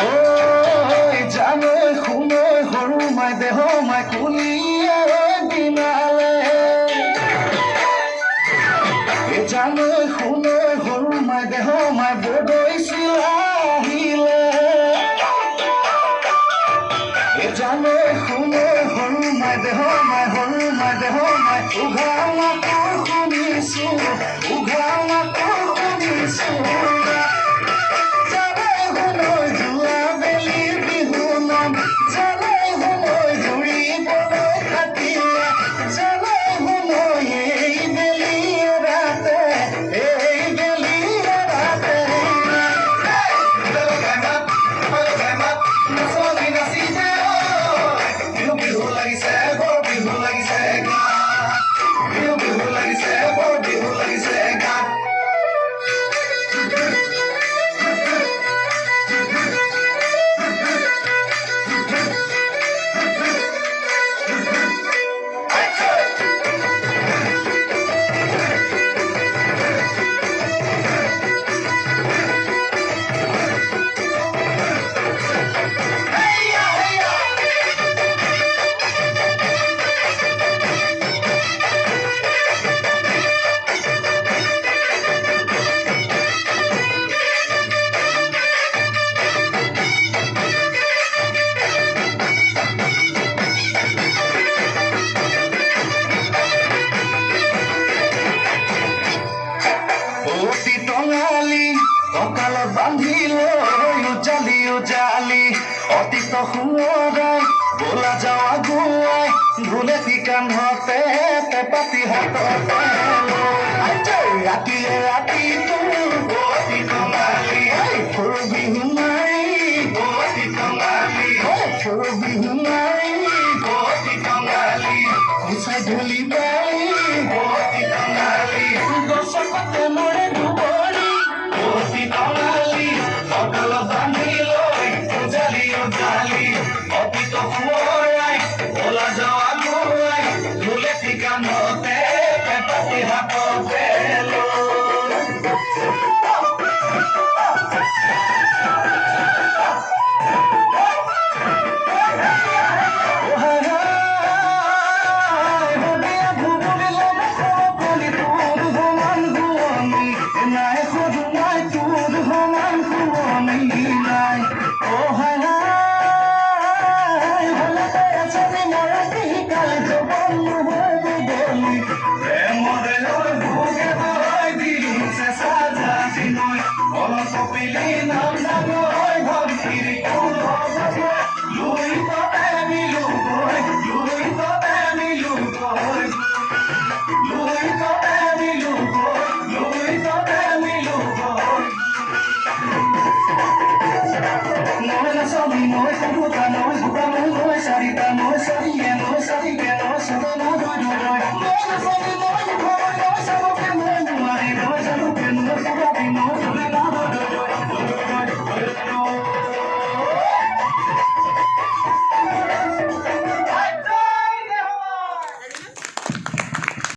ঐ জানে শুনে সৰু মাই দেহ মাই কুলিয়ে দিনালে জানে শুনে সৰু মাই দেহ মাই বদৈছিল আহিলে জানে শুনে সৰু মাই দেহ মাই উঘাৰ মাতৰ শুনিছো উঘাৰ মাতৰ শুনিছো কঁকালত বান্ধি লৈ উজালি উজালি অতীত সোঁৱৰাই বোলা যাওঁ আগুৱাই ধুলেটি কান্ধতে পেপাতি হাততে ৰাতিয়ে ৰাতি তোৰ বতি টঙালি সৰু বিহু মাৰি বতি টঙালি সৰু বিহু মাৰি বতি টঙালি গুচাই ঢলি পাৰি বতি টঙালি গছৰ পাতে মৰে দুবৰি বতি টঙালি কঁকালত বান্ধি লৈ উজালি উজালি অতীত সোঁৱৰাই ওলা যাওঁ আগুৱাই ধুলেটি কান্ধতে পেপাতি হাততে No es la sombra, no es la puta, no es puta, no es sarita, no es sarilla, no es sarilla.